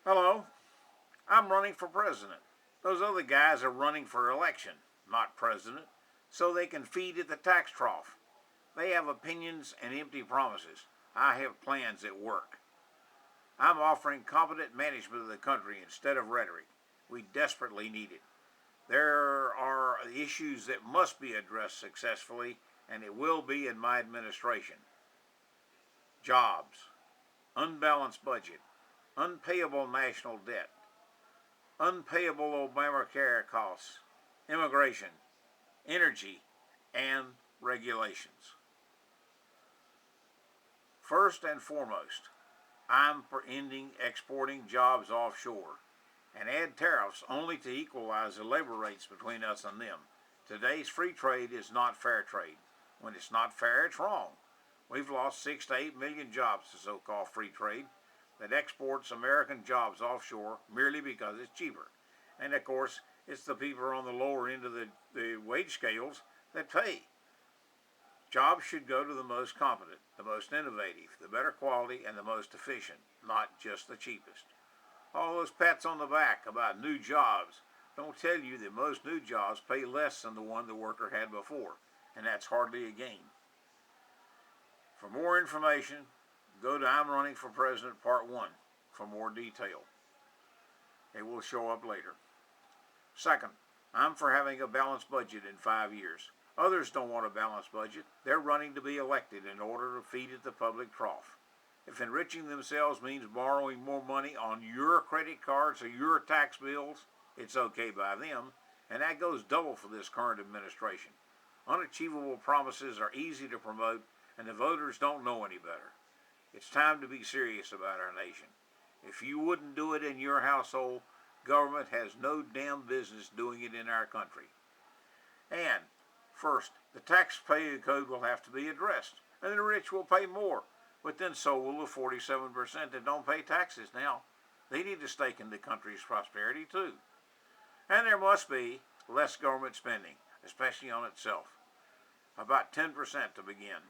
Hello, I'm running for president. Those other guys are running for election, not president, so they can feed at the tax trough. They have opinions and empty promises. I have plans that work. I'm offering competent management of the country instead of rhetoric. We desperately need it. There are issues that must be addressed successfully, and it will be in my administration. Jobs, unbalanced budget, unpayable national debt, unpayable obamaCare costs, immigration, energy, and regulations. First and foremost, I'm for ending exporting jobs offshore and add tariffs only to equalize the labor rates between us and them. Today's free trade is not fair trade. When it's not fair, it's wrong. We've lost 6 to 8 million jobs to so-called free trade that exports American jobs offshore merely because it's cheaper. And of course, it's the people on the lower end of the wage scales that pay. Jobs should go to the most competent, the most innovative, the better quality, and the most efficient, not just the cheapest. All those pats on the back about new jobs don't tell you that most new jobs pay less than the one the worker had before, and that's hardly a gain. For more information, go to I'm Running for President Part 1 for more detail. It will show up later. Second, I'm for having a balanced budget in 5 years. Others don't want a balanced budget. They're running to be elected in order to feed at the public trough. If enriching themselves means borrowing more money on your credit cards or your tax bills, it's okay by them, and that goes double for this current administration. Unachievable promises are easy to promote, and the voters don't know any better. It's time to be serious about our nation. If you wouldn't do it in your household, government has no damn business doing it in our country. And, first, the taxpayer code will have to be addressed, and the rich will pay more, but then so will the 47% that don't pay taxes now. They need a stake in the country's prosperity too. And there must be less government spending, especially on itself. About 10% to begin.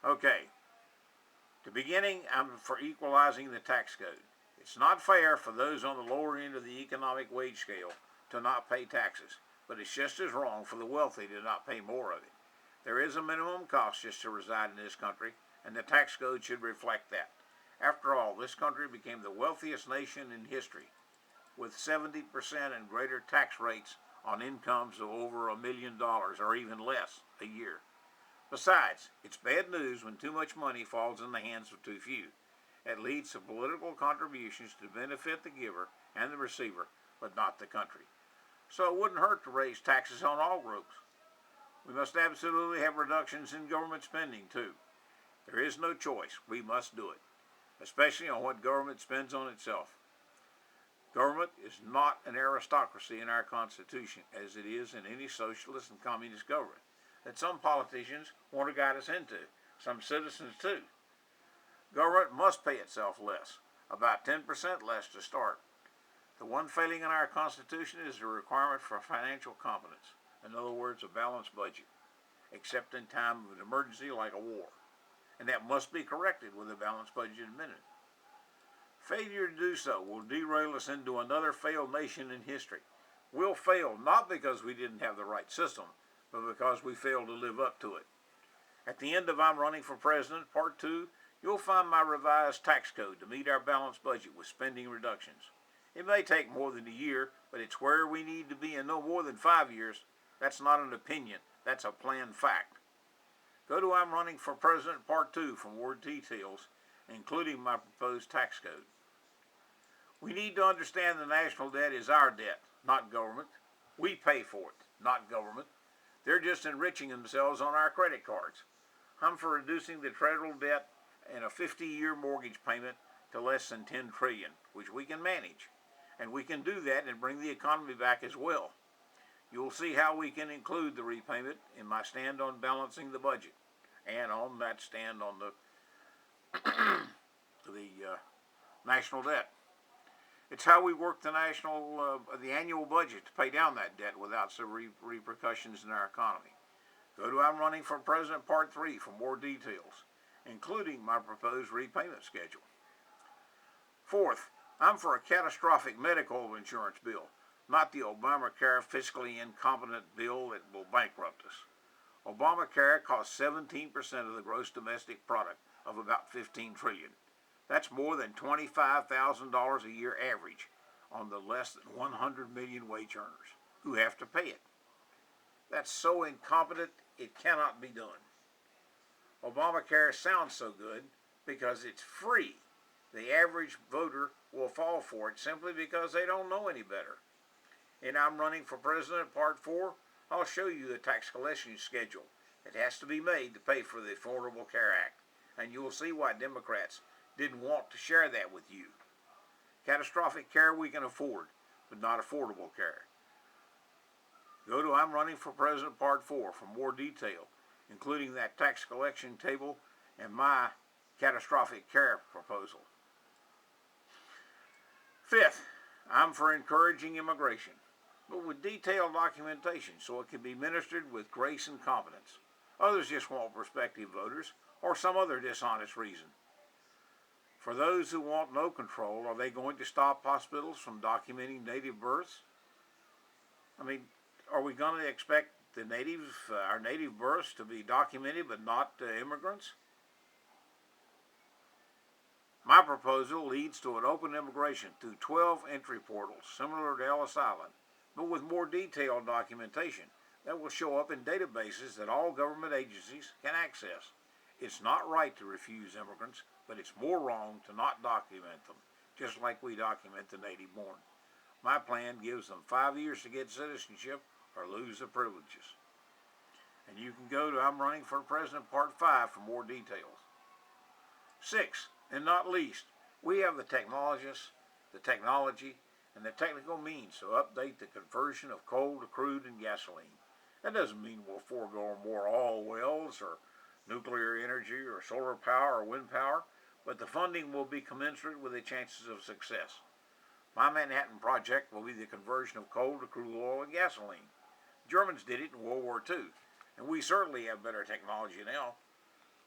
Okay. To beginning, I'm for equalizing the tax code. It's not fair for those on the lower end of the economic wage scale to not pay taxes, but it's just as wrong for the wealthy to not pay more of it. There is a minimum cost just to reside in this country, and the tax code should reflect that. After all, this country became the wealthiest nation in history, with 70% and greater tax rates on incomes of over $1 million or even less a year. Besides, it's bad news when too much money falls in the hands of too few. It leads to political contributions to benefit the giver and the receiver, but not the country. So it wouldn't hurt to raise taxes on all groups. We must absolutely have reductions in government spending too. There is no choice. We must do it, especially on what government spends on itself. Government is not an aristocracy in our Constitution, as it is in any socialist and communist government that some politicians want to guide us into, some citizens too. Government must pay itself less, about 10% less to start. The one failing in our Constitution is the requirement for financial competence, in other words, a balanced budget, except in time of an emergency like a war. And that must be corrected with a balanced budget amendment. Failure to do so will derail us into another failed nation in history. We'll fail not because we didn't have the right system, but because we failed to live up to it. At the end of I'm Running for President, Part 2, you'll find my revised tax code to meet our balanced budget with spending reductions. It may take more than a year, but it's where we need to be in no more than 5 years. That's not an opinion, that's a planned fact. Go to I'm Running for President Part 2 for more details, including my proposed tax code. We need to understand the national debt is our debt, not government. We pay for it, not government. They're just enriching themselves on our credit cards. I'm for reducing the federal debt and a 50-year mortgage payment to less than $10 trillion, which we can manage. And we can do that and bring the economy back as well. You'll see how we can include the repayment in my stand on balancing the budget and on that stand on the national debt. It's how we work the annual budget to pay down that debt without some repercussions in our economy. Go to I'm Running for President Part 3 for more details, including my proposed repayment schedule. Fourth, I'm for a catastrophic medical insurance bill, not the obamaCare fiscally incompetent bill that will bankrupt us. obamaCare costs 17% of the gross domestic product of about $15 trillion. That's more than $25,000 a year average on the less than 100 million wage earners who have to pay it. That's so incompetent it cannot be done. obamaCare sounds so good because it's free. The average voter will fall for it simply because they don't know any better. And I'm running for president, part 4. I'll show you the tax collection schedule. It has to be made to pay for the Affordable Care Act. And you will see why Democrats didn't want to share that with you. Catastrophic care we can afford, but not affordable care. Go to I'm Running for President Part 4 for more detail, including that tax collection table and my catastrophic care proposal. Fifth, I'm for encouraging immigration, but with detailed documentation so it can be ministered with grace and competence. Others just want prospective voters or some other dishonest reason. For those who want no control, are they going to stop hospitals from documenting native births? I mean, are we going to expect our native births to be documented but not immigrants? My proposal leads to an open immigration through 12 entry portals, similar to Ellis Island, but with more detailed documentation that will show up in databases that all government agencies can access. It's not right to refuse immigrants, but it's more wrong to not document them, just like we document the native born. My plan gives them 5 years to get citizenship or lose the privileges. And you can go to I'm Running for President Part 5 for more details. 6, and not least, we have the technologists, the technology, and the technical means to update the conversion of coal to crude and gasoline. That doesn't mean we'll forego more oil wells or nuclear energy or solar power or wind power, but the funding will be commensurate with the chances of success. My Manhattan Project will be the conversion of coal to crude oil and gasoline. Germans did it in World War II, and we certainly have better technology now.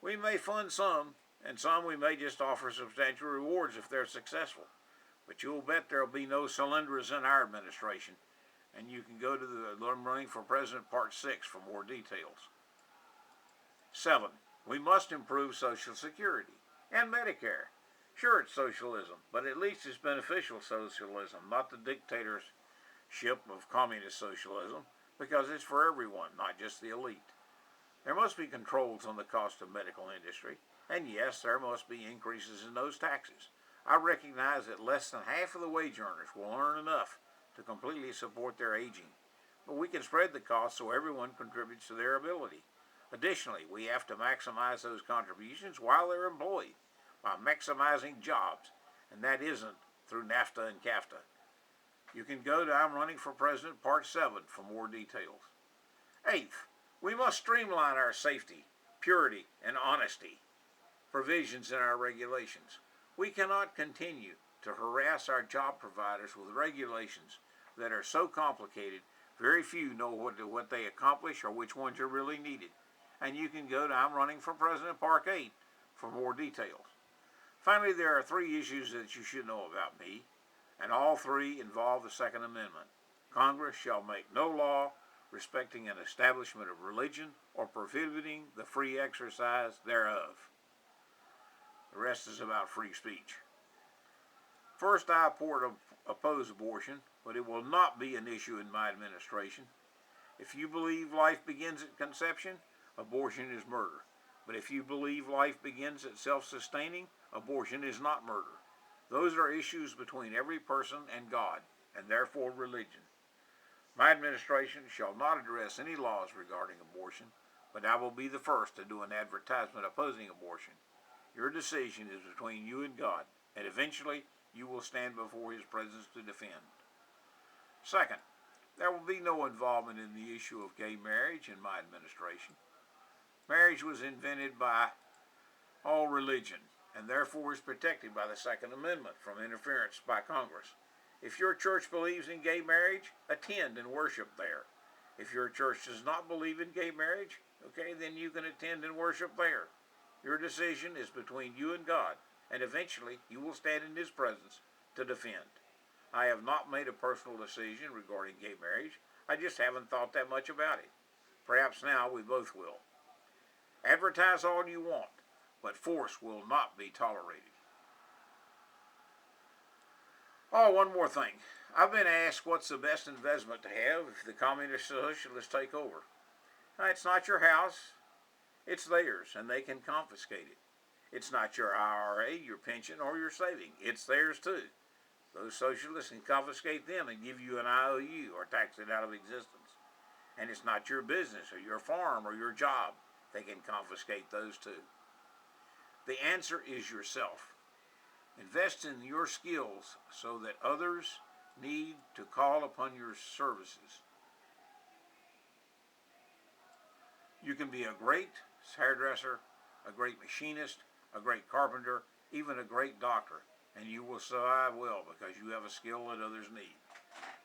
We may fund some, and some we may just offer substantial rewards if they're successful. But you'll bet there'll be no cylinders in our administration, and you can go to the I'm Running for President Part 6 for more details. 7, we must improve Social Security and Medicare. Sure, it's socialism, but at least it's beneficial socialism, not the dictatorship of communist socialism, because it's for everyone, not just the elite. There must be controls on the cost of medical industry, and yes, there must be increases in those taxes. I recognize that less than half of the wage earners will earn enough to completely support their aging, but we can spread the cost so everyone contributes to their ability. Additionally, we have to maximize those contributions while they're employed by maximizing jobs, and that isn't through NAFTA and CAFTA. You can go to I'm Running for President Part 7 for more details. 8th, we must streamline our safety, purity, and honesty provisions in our regulations. We cannot continue to harass our job providers with regulations that are so complicated, very few know what they accomplish or which ones are really needed. And you can go to I'm Running for President Part 8 for more details. Finally, there are 3 issues that you should know about me, and all 3 involve the Second Amendment. Congress shall make no law respecting an establishment of religion or prohibiting the free exercise thereof. The rest is about free speech. First, I oppose abortion, but it will not be an issue in my administration. If you believe life begins at conception, abortion is murder. But if you believe life begins at self-sustaining, abortion is not murder. Those are issues between every person and God, and therefore religion. My administration shall not address any laws regarding abortion, but I will be the first to do an advertisement opposing abortion. Your decision is between you and God, and eventually you will stand before His presence to defend. Second, there will be no involvement in the issue of gay marriage in my administration. Marriage was invented by all religion, and therefore is protected by the Second Amendment from interference by Congress. If your church believes in gay marriage, attend and worship there. If your church does not believe in gay marriage, then you can attend and worship there. Your decision is between you and God, and eventually you will stand in his presence to defend. I have not made a personal decision regarding gay marriage. I just haven't thought that much about it. Perhaps now we both will. Advertise all you want, but force will not be tolerated. Oh, one more thing. I've been asked what's the best investment to have if the communist socialists take over. Now, it's not your house, it's theirs, and they can confiscate it. It's not your IRA, your pension, or your saving. It's theirs too. Those socialists can confiscate them and give you an IOU or tax it out of existence. And it's not your business or your farm or your job. They can confiscate those too. The answer is yourself. Invest in your skills so that others need to call upon your services. You can be a great hairdresser, a great machinist, a great carpenter, even a great doctor, and you will survive well because you have a skill that others need.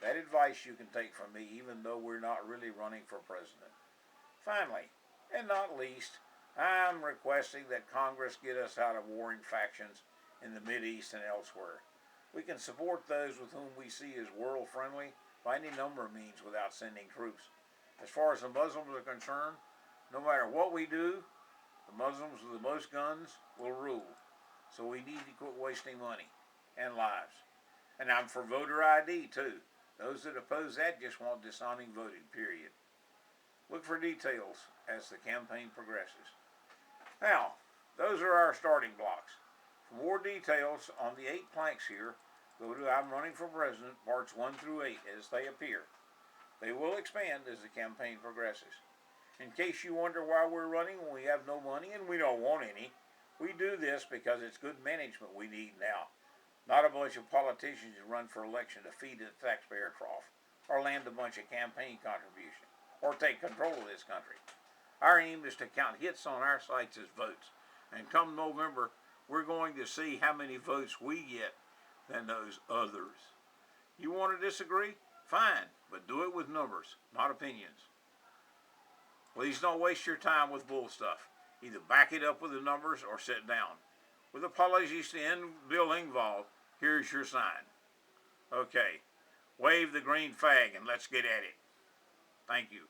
That advice you can take from me, even though we're not really running for president. Finally, and not least, I'm requesting that Congress get us out of warring factions in the Mideast and elsewhere. We can support those with whom we see as world-friendly by any number of means without sending troops. As far as the Muslims are concerned, no matter what we do, the Muslims with the most guns will rule. So we need to quit wasting money and lives. And I'm for voter ID too. Those that oppose that just want dishonoring voting, period. Look for details as the campaign progresses. Now, those are our starting blocks. For more details on the 8 planks here, go to I'm Running for President, parts 1 through 8 as they appear. They will expand as the campaign progresses. In case you wonder why we're running when we have no money and we don't want any, we do this because it's good management we need now. Not a bunch of politicians who run for election to feed the taxpayer trough, or land a bunch of campaign contributions, or take control of this country. Our aim is to count hits on our sites as votes, and come November, we're going to see how many votes we get than those others. You want to disagree? Fine, but do it with numbers, not opinions. Please don't waste your time with bull stuff. Either back it up with the numbers or sit down. With apologies to Bill Engvall, here's your sign. Okay, wave the green flag and let's get at it. Thank you.